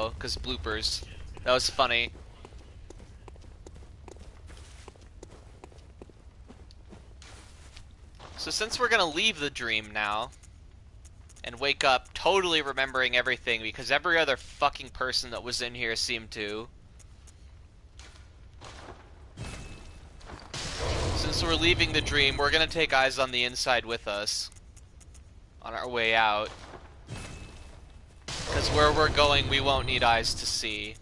though, because bloopers. That was funny. So since we're gonna leave the dream now, and wake up totally remembering everything because every other fucking person that was in here seemed to. Since we're leaving the dream, we're gonna take Eyes on the Inside with us on our way out. Because where we're going, we won't need eyes to see.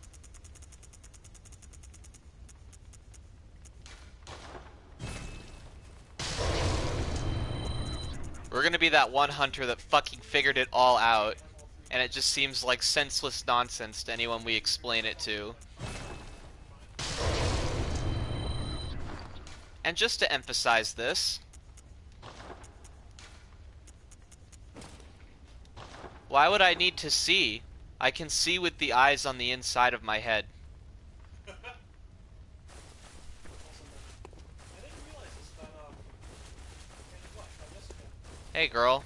We're gonna be that one hunter that fucking figured it all out, and it just seems like senseless nonsense to anyone we explain it to. And just to emphasize this, why would I need to see? I can see with the eyes on the inside of my head. Hey girl,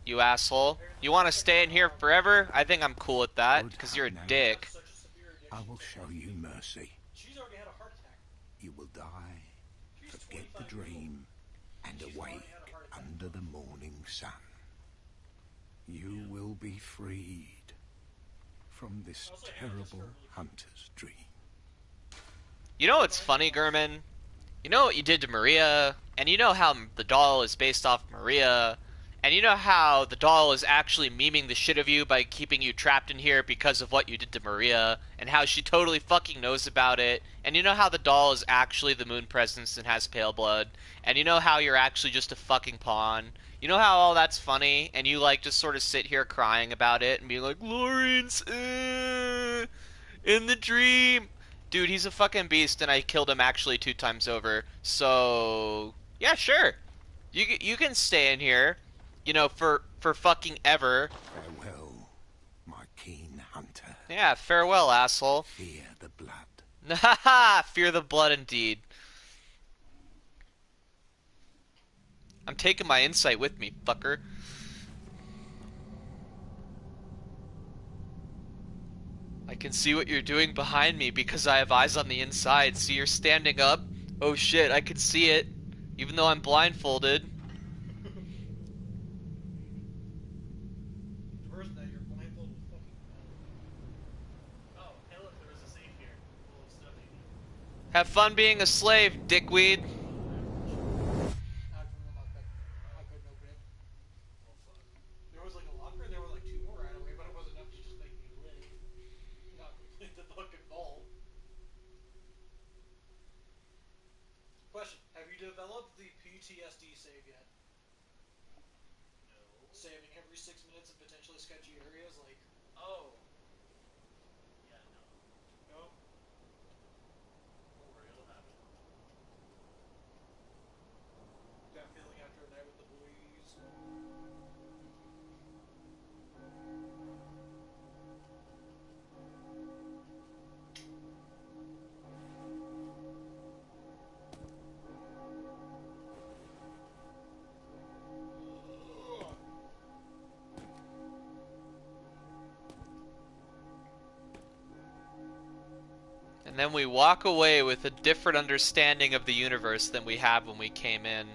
you asshole. You want to stay in here forever? I think I'm cool with that, because you're a dick. I will show you mercy. You will die, forget the dream, and awake under the morning sun. You will be freed from this terrible hunter's dream. You know what's funny, Gurman? You know what you did to Maria, and you know how the doll is based off Maria, and you know how the doll is actually memeing the shit of you by keeping you trapped in here because of what you did to Maria, and how she totally fucking knows about it, and you know how the doll is actually the moon presence and has pale blood, and you know how you're actually just a fucking pawn. You know how all that's funny, and you like just sort of sit here crying about it and be like, Lawrence, in the dream. Dude, he's a fucking beast, and I killed him actually 2 times over. So, yeah, sure. You can stay in here, you know, for fucking ever. Farewell, my keen hunter. Yeah, farewell, asshole. Fear the blood. Haha, fear the blood indeed. I'm taking my insight with me, fucker. I can see what you're doing behind me because I have eyes on the inside. See, you're standing up. Oh shit, I can see it. Even though I'm blindfolded. Have fun being a slave, dickweed. Question: have you developed the PTSD save yet? No. Saving every 6 minutes in potentially sketchy areas, like. Oh. Yeah, no. No? Don't worry, it'll happen. That feeling after a night with the boys. And then we walk away with a different understanding of the universe than we had when we came in.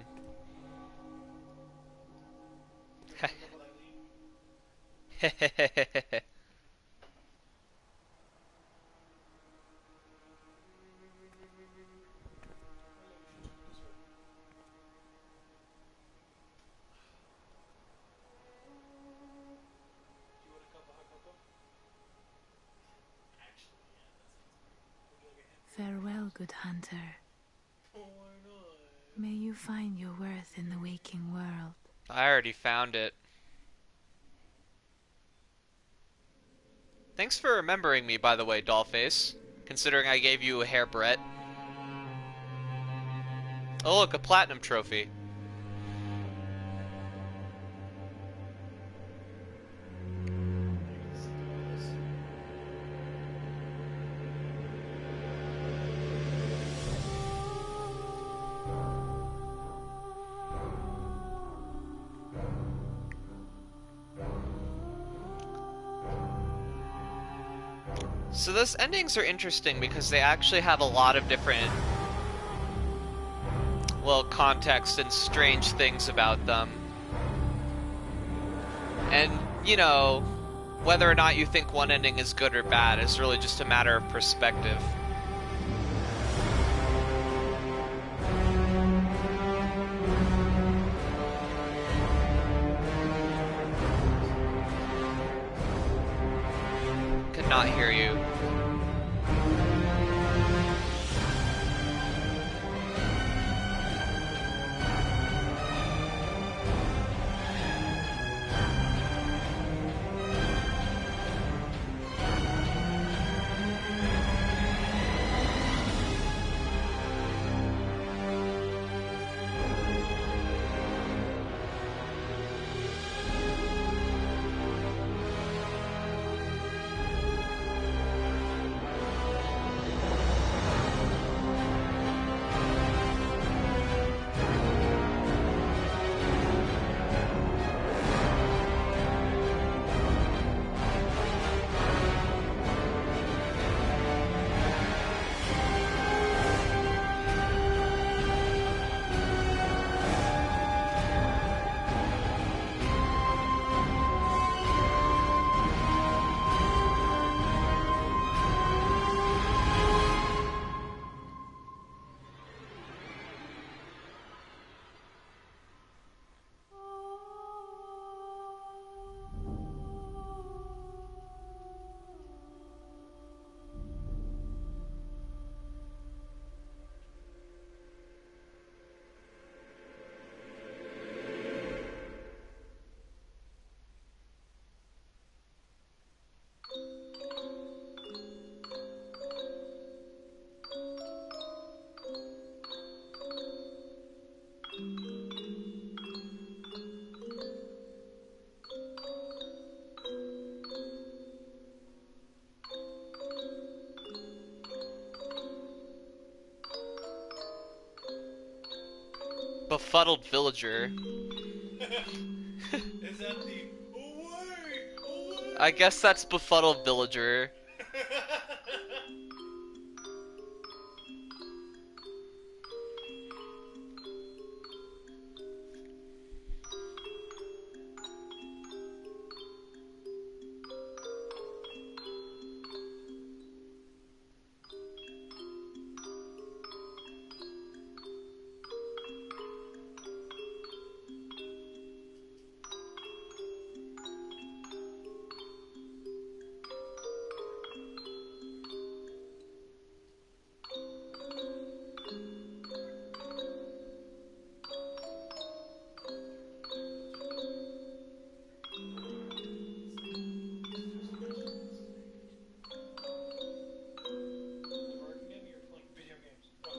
Farewell, good hunter. May you find your worth in the waking world. I already found it. Thanks for remembering me, by the way, Dollface. Considering I gave you a hair Brett. Oh look, a platinum trophy. So those endings are interesting because they actually have a lot of different, well, context and strange things about them. And, you know, whether or not you think one ending is good or bad is really just a matter of perspective. Could not hear you. Befuddled villager. Is that the away, I away? guess that's befuddled villager. Working game, you're playing video games. Go.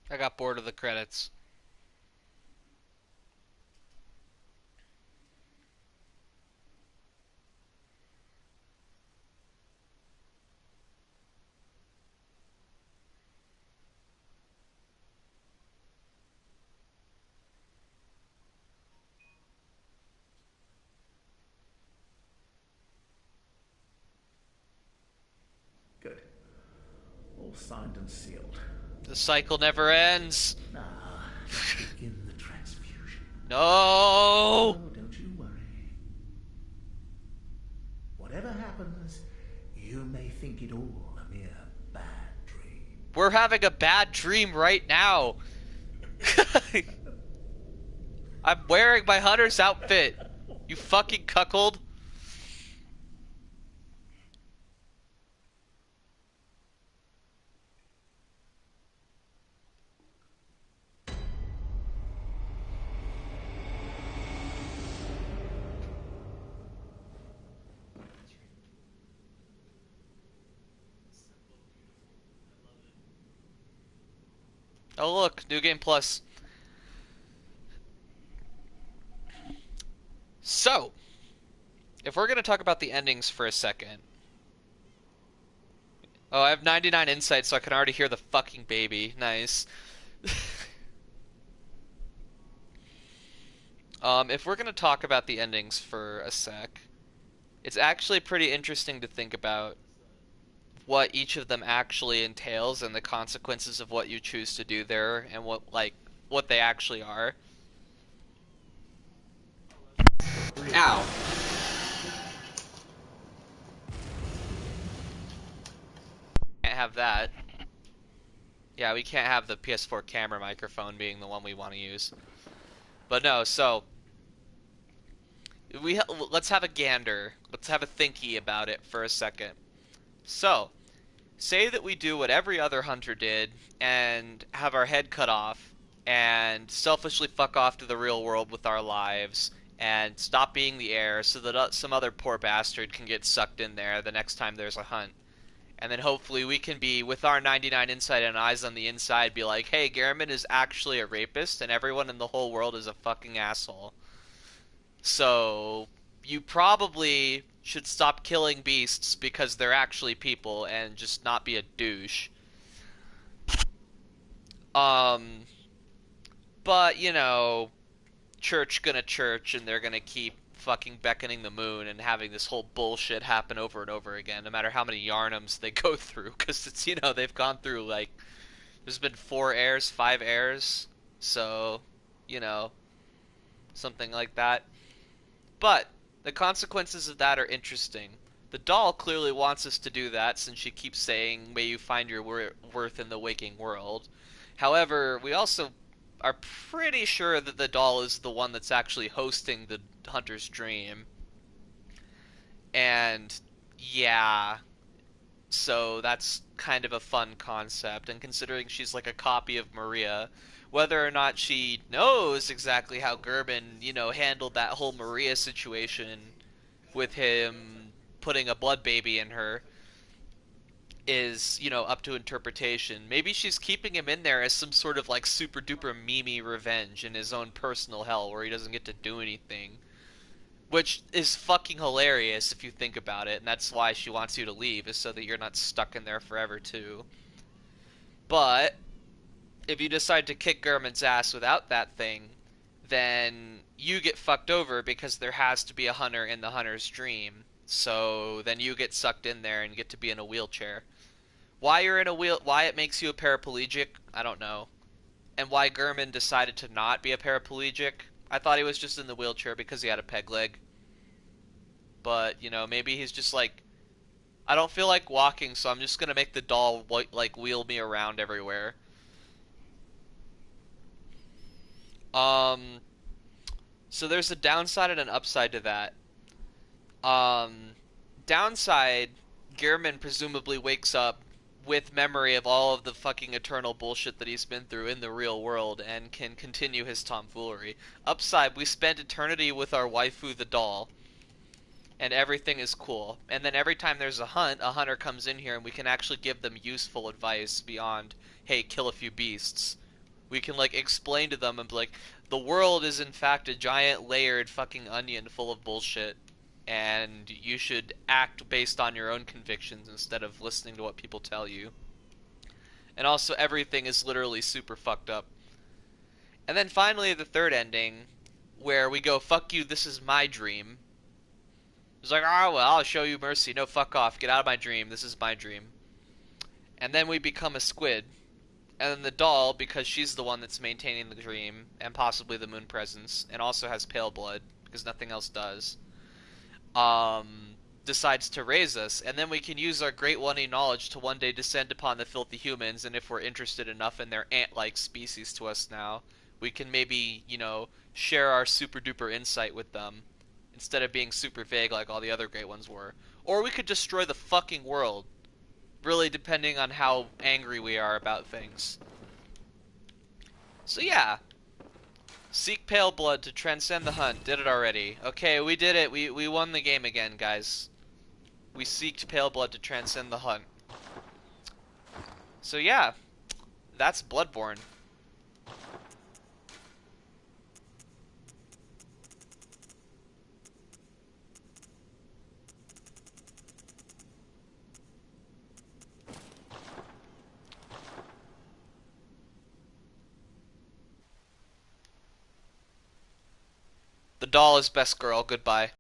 I got bored of the credits. signed and sealed. The cycle never ends. Now, begin the transfusion. No! Oh, don't you worry. Whatever happens, you may think it all a mere bad dream. We're having a bad dream right now. I'm wearing my hunter's outfit. You fucking cuckold. Oh look, New Game Plus. So, if we're gonna talk about the endings for a second. Oh, I have 99 insight, so I can already hear the fucking baby. Nice. If we're gonna talk about the endings for a sec, it's actually pretty interesting to think about what each of them actually entails and the consequences of what you choose to do there and what they actually are. Ow. Can't have that. Yeah, we can't have the PS4 camera microphone being the one we want to use. But no, so let's have a gander. Let's have a thinky about it for a second. So, say that we do what every other hunter did and have our head cut off and selfishly fuck off to the real world with our lives and stop being the heir so that some other poor bastard can get sucked in there the next time there's a hunt. And then hopefully we can be, with our 99 insight and eyes on the inside, be like, hey, Gehrman is actually a rapist and everyone in the whole world is a fucking asshole. So, you probably should stop killing beasts because they're actually people and just not be a douche. But, you know, church gonna church and they're gonna keep fucking beckoning the moon and having this whole bullshit happen over and over again, no matter how many Yarnums they go through, because it's, you know, they've gone through, like, there's been 4 heirs, 5 heirs, so, you know, something like that. But the consequences of that are interesting. The doll clearly wants us to do that since she keeps saying, may you find your worth in the waking world. However, we also are pretty sure that the doll is the one that's actually hosting the hunter's dream. And yeah, so that's kind of a fun concept. And considering she's like a copy of Maria, whether or not she knows exactly how Gerben, you know, handled that whole Maria situation with him putting a blood baby in her is, you know, up to interpretation. Maybe she's keeping him in there as some sort of like super duper Mimi revenge in his own personal hell where he doesn't get to do anything. Which is fucking hilarious if you think about it, and that's why she wants you to leave, is so that you're not stuck in there forever too. But if you decide to kick German's ass without that thing, then you get fucked over because there has to be a hunter in the hunter's dream. So then you get sucked in there and get to be in a wheelchair. Why you're in a why it makes you a paraplegic, I don't know. And why German decided to not be a paraplegic, I thought he was just in the wheelchair because he had a peg leg. But, you know, maybe he's just like, I don't feel like walking, so I'm just gonna make the doll like wheel me around everywhere. Um, so there's a downside and an upside to that. Downside, Gehrman presumably wakes up with memory of all of the fucking eternal bullshit that he's been through in the real world and can continue his tomfoolery. Upside, we spend eternity with our waifu the doll, and everything is cool. And then every time there's a hunter comes in here and we can actually give them useful advice beyond, hey, kill a few beasts. We can, like, explain to them and be like, the world is in fact a giant layered fucking onion full of bullshit, and you should act based on your own convictions instead of listening to what people tell you. And also, everything is literally super fucked up. And then finally, the third ending, where we go, fuck you, this is my dream. It's like, oh, well, I'll show you mercy. No, fuck off. Get out of my dream. This is my dream. and then we become a squid. And then the doll, because she's the one that's maintaining the dream, and possibly the moon presence, and also has pale blood, because nothing else does, decides to raise us, and then we can use our great one knowledge to one day descend upon the filthy humans, and if we're interested enough in their ant-like species to us now, we can maybe, share our super duper insight with them, instead of being super vague like all the other great ones were. Or we could destroy the fucking world, really depending on how angry we are about things. So yeah, seek pale blood to transcend the hunt. Did it already. Okay, we did it. We won the game again, guys. We seeked pale blood to transcend the hunt. So yeah, that's Bloodborne. The doll is best girl. Goodbye.